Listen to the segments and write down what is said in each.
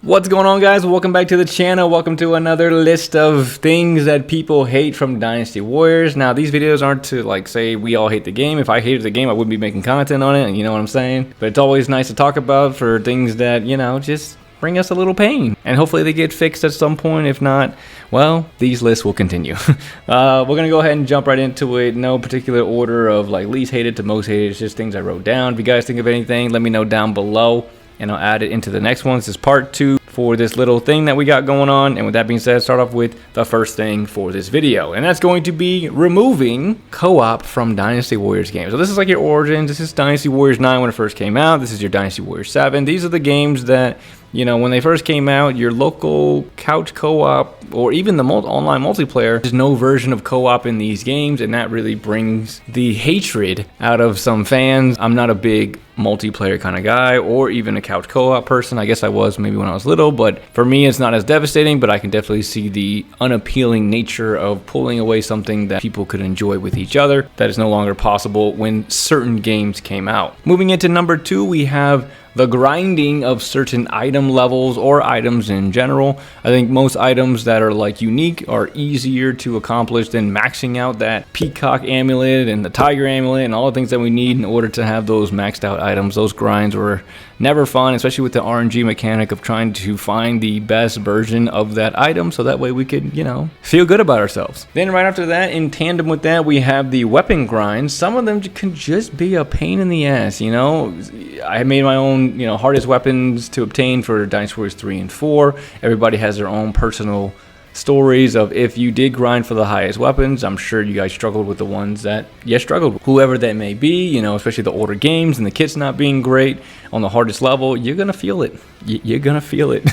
What's going on, guys? Welcome back to the channel. Welcome to another list of things that people hate from Dynasty Warriors. Now, these videos aren't to like say we all hate the game. If I hated the game, I wouldn't be making content on it, and you know what I'm saying? But it's always nice to talk about for things that, you know, just bring us a little pain. And hopefully they get fixed at some point. If not, well, these lists will continue. We're going to go ahead and jump right into it. No particular order of like least hated to most hated. It's just things I wrote down. If you guys think of anything, let me know down below, and I'll add it into the next one. This is part 2 for this little thing that we got going on. And with that being said, start off with the first thing for this video, and that's going to be removing co-op from Dynasty Warriors games. So this is like your origins. This is Dynasty Warriors 9 when it first came out. This is your Dynasty Warriors 7. These are the games that, you know, when they first came out, your local couch co-op or even the online multiplayer, there's no version of co-op in these games, and that really brings the hatred out of some fans. I'm not a big multiplayer kind of guy or even a couch co-op person. I guess I was maybe when I was little, but for me it's not as devastating, but I can definitely see the unappealing nature of pulling away something that people could enjoy with each other. That is no longer possible when certain games came out. Moving into number 2, we have the grinding of certain item levels or items in general. I think most items that are like unique are easier to accomplish than maxing out that peacock amulet and the tiger amulet and all the things that we need in order to have those maxed out items. Those grinds were never fun, especially with the RNG mechanic of trying to find the best version of that item so that way we could, you know, feel good about ourselves. Then right after that, in tandem with that, we have the weapon grinds. Some of them can just be a pain in the ass, you know. I made my own, you know, hardest weapons to obtain for Dynasty Warriors 3 and 4. Everybody has their own personal stories of if you did grind for the highest weapons. I'm sure you guys struggled with the ones that you struggled with. Whoever that may be, you know, especially the older games and the kits not being great on the hardest level, you're gonna feel it. You're gonna feel it.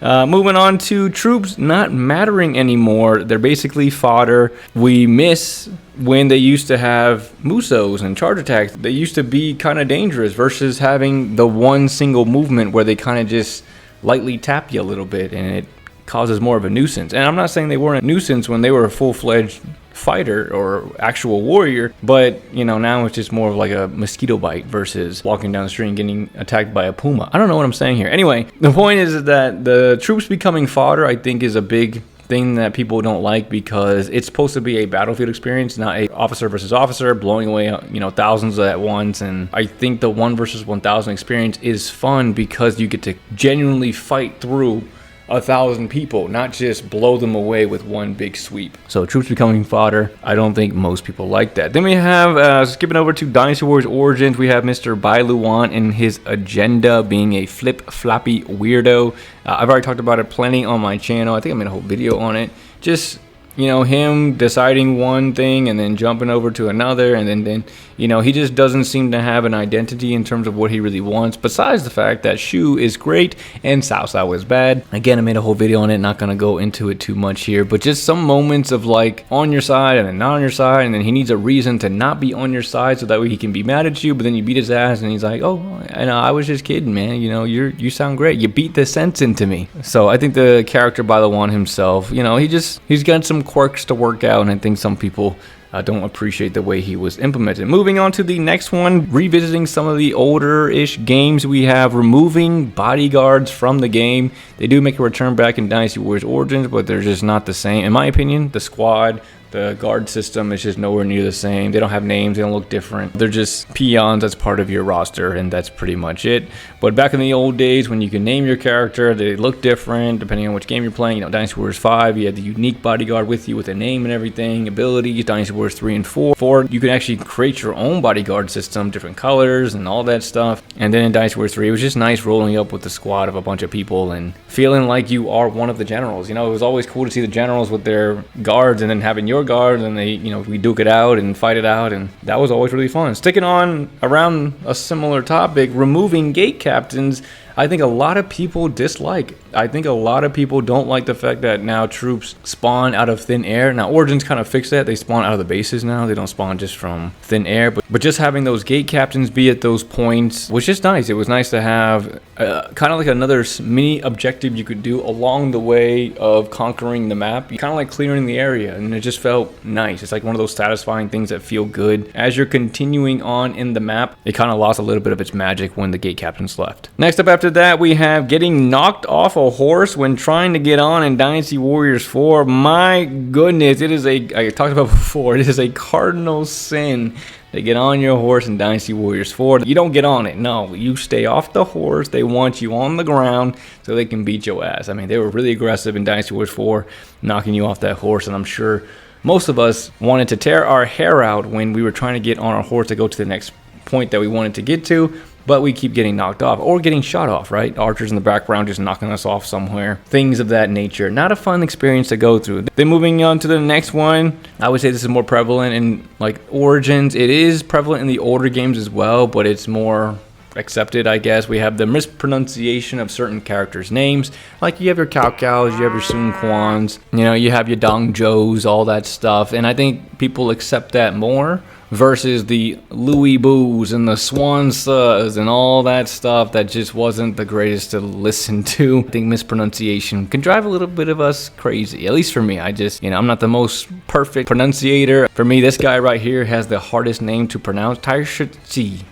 Moving on to troops not mattering anymore. They're basically fodder. We miss when they used to have Musos and charge attacks. They used to be kind of dangerous versus having the one single movement where they kind of just lightly tap you a little bit and it causes more of a nuisance. And I'm not saying they weren't a nuisance when they were a full-fledged fighter or actual warrior, but you know, now it's just more of like a mosquito bite versus walking down the street and getting attacked by a puma. I don't know what I'm saying here. Anyway, the point is that the troops becoming fodder, I think, is a big thing that people don't like because it's supposed to be a battlefield experience, not a officer versus officer blowing away, you know, thousands at once. And I think the 1 versus 1,000 experience is fun because you get to genuinely fight through 1,000 people, not just blow them away with one big sweep. So troops becoming fodder, I don't think most people like that. Then we have, skipping over to Dynasty Warriors Origins, we have Mr. Bouan and his agenda being a flip-floppy weirdo. I've already talked about it plenty on my channel. I think I made a whole video on it. Just, you know, him deciding one thing and then jumping over to another, and then you know, he just doesn't seem to have an identity in terms of what he really wants, besides the fact that Shu is great and Cao Cao is bad. Again, I made a whole video on it, not gonna go into it too much here, but just some moments of like on your side and then not on your side, and then he needs a reason to not be on your side so that way he can be mad at you, but then you beat his ass and he's like, oh, and I was just kidding, man, you know, you sound great, you beat the sense into me. So I think the character Bouan himself, you know, he's got some quirks to work out, and I think some people don't appreciate the way he was implemented. Moving on to the next one, revisiting some of the older-ish games, we have removing bodyguards from the game. They do make a return back in Dynasty Warriors Origins, but they're just not the same. In my opinion, the squad, the guard system is just nowhere near the same. They don't have names, they don't look different. They're just peons as part of your roster, and that's pretty much it. But back in the old days when you can name your character, they look different depending on which game you're playing. You know, Dynasty Warriors 5, you had the unique bodyguard with you with a name and everything, abilities. Dynasty Warriors 3 and 4, you can actually create your own bodyguard system, different colors and all that stuff. And then in Dynasty Warriors 3, it was just nice rolling up with the squad of a bunch of people and feeling like you are one of the generals. You know, it was always cool to see the generals with their guards and then having your guard, and they, you know, we duke it out and fight it out, and that was always really fun. Sticking on around a similar topic, removing gate captains, I think a lot of people dislike. I think a lot of people don't like the fact that now troops spawn out of thin air. Now Origins kind of fixed that. They spawn out of the bases now. They don't spawn just from thin air. But just having those gate captains be at those points was just nice. It was nice to have kind of like another mini objective you could do along the way of conquering the map. Kind of like clearing the area, and it just felt nice. It's like one of those satisfying things that feel good. As you're continuing on in the map, it kind of lost a little bit of its magic when the gate captains left. Next up after that, we have getting knocked off a horse when trying to get on in Dynasty Warriors 4, my goodness, it is I talked about before, it is a cardinal sin to get on your horse in Dynasty Warriors 4. You don't get on it, no, you stay off the horse. They want you on the ground so they can beat your ass. I mean, they were really aggressive in Dynasty Warriors 4, knocking you off that horse, and I'm sure most of us wanted to tear our hair out when we were trying to get on our horse to go to the next point that we wanted to get to, but we keep getting knocked off or getting shot off, right? Archers in the background just knocking us off somewhere. Things of that nature. Not a fun experience to go through. Then moving on to the next one, I would say this is more prevalent in like Origins. It is prevalent in the older games as well, but it's more accepted, I guess. We have the mispronunciation of certain characters' names. Like you have your Cao Caos, you have your Sun Quans, you know, you have your Dong Zhous, all that stuff. And I think people accept that more versus the Louis Boos and the Swan Sus and all that stuff that just wasn't the greatest to listen to. I think mispronunciation can drive a little bit of us crazy, at least for me. I just, you know, I'm not the most perfect pronunciator. For me, this guy right here has the hardest name to pronounce, Tai-Shir-Tsi.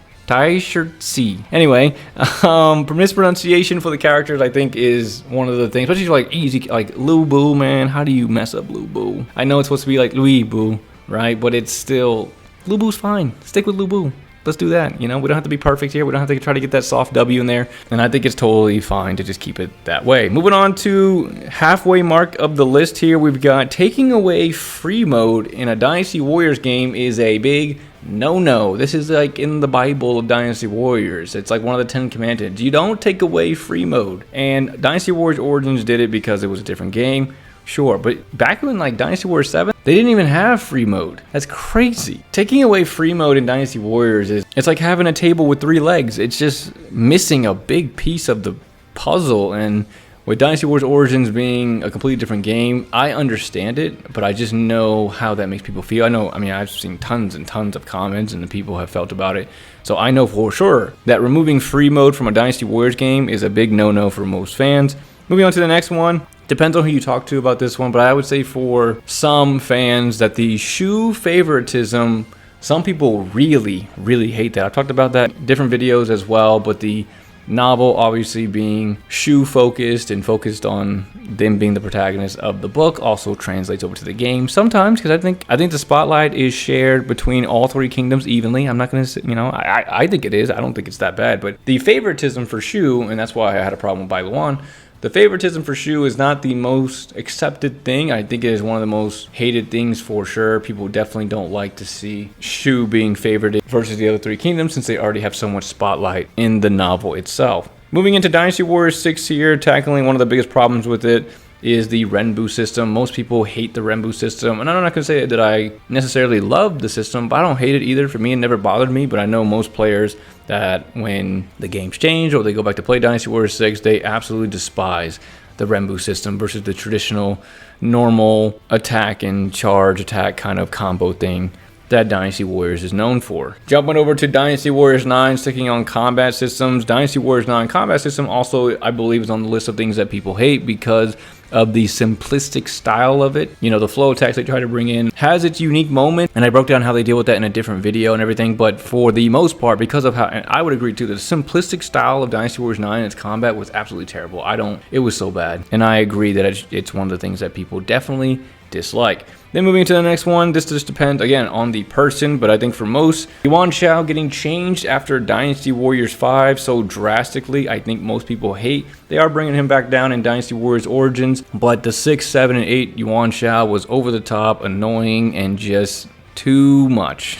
Anyway, mispronunciation for the characters, I think, is one of the things, especially like easy, like Lu Bu, man. How do you mess up Lu Bu? I know it's supposed to be like Louis Bu, right? But it's still, Lu Bu's fine. Stick with Lu Bu. Let's do that. You know, we don't have to be perfect here. We don't have to try to get that soft W in there. And I think it's totally fine to just keep it that way. Moving on to halfway mark of the list here, we've got taking away free mode in a Dynasty Warriors game is a big no. This is like in the Bible of Dynasty Warriors. It's like one of the 10 commandments. You don't take away free mode. And Dynasty Warriors Origins did it because it was a different game. Sure, but back when like Dynasty Warriors 7, they didn't even have free mode. That's crazy. Taking away free mode in Dynasty Warriors it's like having a table with 3 legs. It's just missing a big piece of the puzzle. And with Dynasty Warriors Origins being a completely different game, I understand it, but I just know how that makes people feel. I mean, I've seen tons and tons of comments and the people have felt about it. So I know for sure that removing free mode from a Dynasty Warriors game is a big no for most fans. Moving on to the next one. Depends on who you talk to about this one, but I would say for some fans that the shoe favoritism, some people really hate that. I've talked about that in different videos as well, but the novel obviously being shoe focused and focused on them being the protagonist of the book also translates over to the game sometimes, because I think the spotlight is shared between all 3 kingdoms evenly. I'm not going to, you know, I think it is. I don't think it's that bad, but the favoritism for Shu, and that's why I had a problem with Bouan. The favoritism for Shu is not the most accepted thing. I think it is one of the most hated things for sure. People definitely don't like to see Shu being favored versus the other 3 kingdoms since they already have so much spotlight in the novel itself. Moving into Dynasty Warriors 6 here, tackling one of the biggest problems with it is the Renbu system. Most people hate the Renbu system, and I'm not going to say that I necessarily love the system, but I don't hate it either. For me, it never bothered me, but I know most players that when the games change or they go back to play Dynasty Warriors 6, they absolutely despise the Renbu system versus the traditional normal attack and charge attack kind of combo thing that Dynasty Warriors is known for. Jumping over to Dynasty Warriors 9, sticking on combat systems. Dynasty Warriors 9 combat system also, I believe, is on the list of things that people hate because of the simplistic style of it. You know, the flow attacks they try to bring in has its unique moment, and I broke down how they deal with that in a different video and everything, but for the most part, because of how, and I would agree too, the simplistic style of Dynasty Warriors 9 and its combat was absolutely terrible. It was so bad, and I agree that it's one of the things that people definitely dislike. Then moving to the next one, this just depends again on the person, but I think for most, Yuan Sha getting changed after Dynasty Warriors 5 so drastically, I think most people hate. They are bringing him back down in Dynasty Warriors Origins, but the 6, 7, and 8 Yuan Sha was over the top, annoying, and just too much.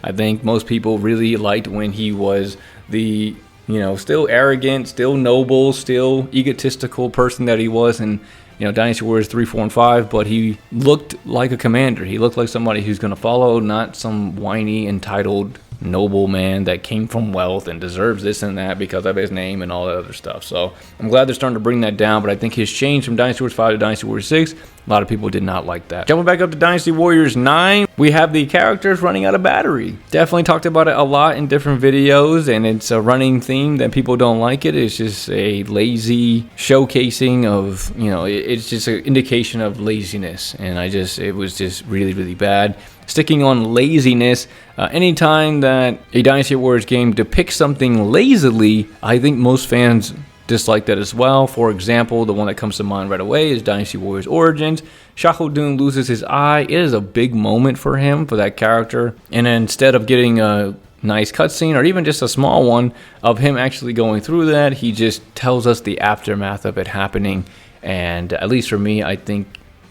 I think most people really liked when he was the, you know, still arrogant, still noble, still egotistical person that he was, and you know, Dynasty Warriors 3, 4, and 5, but he looked like a commander. He looked like somebody who's going to follow, not some whiny, entitled noble man that came from wealth and deserves this and that because of his name and all that other stuff. So I'm glad they're starting to bring that down, but I think his change from Dynasty Warriors 5 to Dynasty Warriors 6, a lot of people did not like that. Jumping back up to Dynasty Warriors 9, we have the characters running out of battery. Definitely talked about it a lot in different videos, and it's a running theme that people don't like it. It's just a lazy showcasing of, you know, it's just an indication of laziness, and it was just really bad. Sticking on laziness, anytime that a Dynasty Warriors game depicts something lazily, I think most fans dislike that as well. For example, the one that comes to mind right away is Dynasty Warriors Origins. Shahudun loses his eye. It is a big moment for him, for that character. And instead of getting a nice cutscene or even just a small one of him actually going through that, he just tells us the aftermath of it happening. And at least for me, I think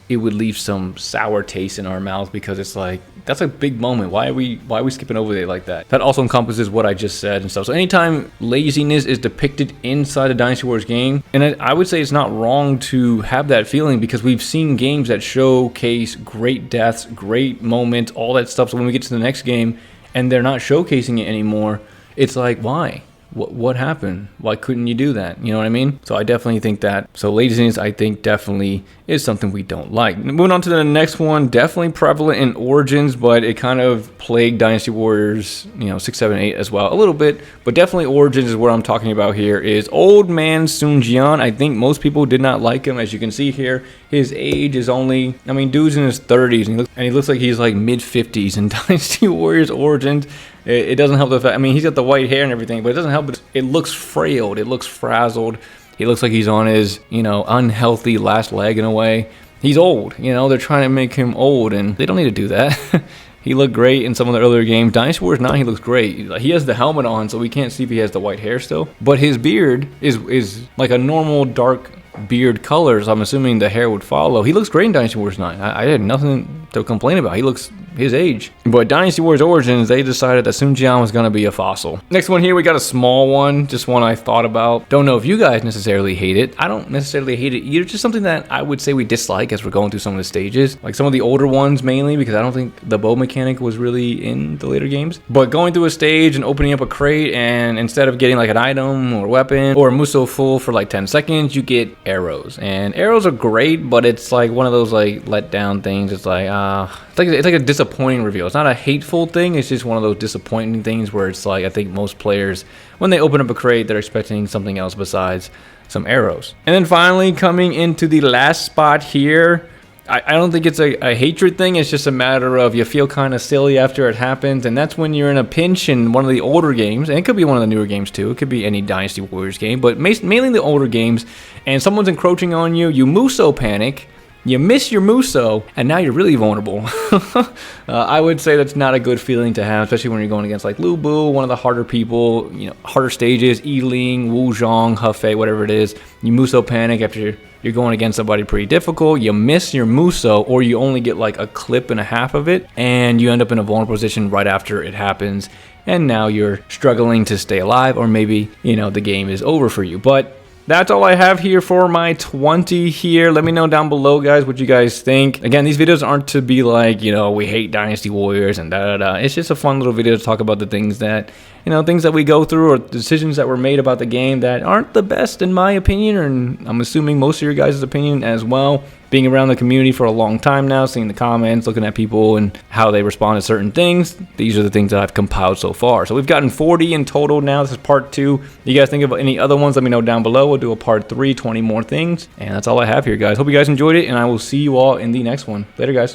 it would leave some sour taste in our mouths, because it's like, that's a big moment. Why are we skipping over it like that? That also encompasses what I just said and stuff. So anytime laziness is depicted inside a Dynasty Warriors game, and I would say it's not wrong to have that feeling, because we've seen games that showcase great deaths, great moments, all that stuff. So when we get to the next game and they're not showcasing it anymore, it's like, why? What happened? Why couldn't you do that? You know what I mean? So I definitely think that. So laziness, I think, definitely is something we don't like. Moving on to the next one, definitely prevalent in Origins, but it kind of plagued Dynasty Warriors, 6, 7, 8 as well, a little bit. But definitely Origins is what I'm talking about here, is old man Sunjian. I think most people did not like him. As you can see here, his age is only, dude's in his 30s, and he looks like he's like mid-50s in Dynasty Warriors Origins. It doesn't help the fact, he's got the white hair and everything, but it doesn't help. It looks frailed. It looks frazzled. He looks like he's on his, unhealthy last leg in a way. He's old. They're trying to make him old, and they don't need to do that. He looked great in some of the earlier games. Dynasty Warriors 9, he looks great. He has the helmet on, so we can't see if he has the white hair still. But his beard is like a normal dark beard color, so I'm assuming the hair would follow. He looks great in Dynasty Warriors 9. I had nothing to complain about. He looks his age. But Dynasty Warriors Origins, they decided that Sunjian was going to be a fossil. Next one here, we got a small one, just one I thought about. Don't know if you guys necessarily hate it. I don't necessarily hate it either. Just something that I would say we dislike as we're going through some of the stages. Like some of the older ones mainly, because I don't think the bow mechanic was really in the later games. But going through a stage and opening up a crate, and instead of getting like an item or weapon or a muso full for like 10 seconds, you get arrows. And arrows are great, but it's like one of those like let down things. It's like, it's like a disappointing reveal. It's not a hateful thing. It's just one of those disappointing things where it's like, I think most players, when they open up a crate, they're expecting something else besides some arrows. And then finally, coming into the last spot here, I don't think it's a hatred thing. It's just a matter of you feel kind of silly after it happens, and that's when you're in a pinch in one of the older games, and it could be one of the newer games too. It could be any Dynasty Warriors game, but mainly the older games, and someone's encroaching on you, you muso panic, you miss your muso, and now you're really vulnerable. I would say that's not a good feeling to have, especially when you're going against like Lu Bu, one of the harder people, harder stages, Yiling, Wu Zhong, Hefei, whatever it is. You muso panic after you're going against somebody pretty difficult. You miss your muso, or you only get like a clip and a half of it, and you end up in a vulnerable position right after it happens, and now you're struggling to stay alive, or maybe, the game is over for you. But that's all I have here for my 20 here. Let me know down below, guys, what you guys think. Again, these videos aren't to be like, we hate Dynasty Warriors and da-da-da. It's just a fun little video to talk about the things that, things that we go through, or decisions that were made about the game that aren't the best in my opinion, and I'm assuming most of your guys' opinion as well. Being around the community for a long time now, seeing the comments, looking at people and how they respond to certain things, these are the things that I've compiled so far. So we've gotten 40 in total now. This is part 2. You guys think of any other ones, let me know down below. We'll do a part 3, 20 more things. And that's all I have here, guys. Hope you guys enjoyed it, and I will see you all in the next one. Later, guys.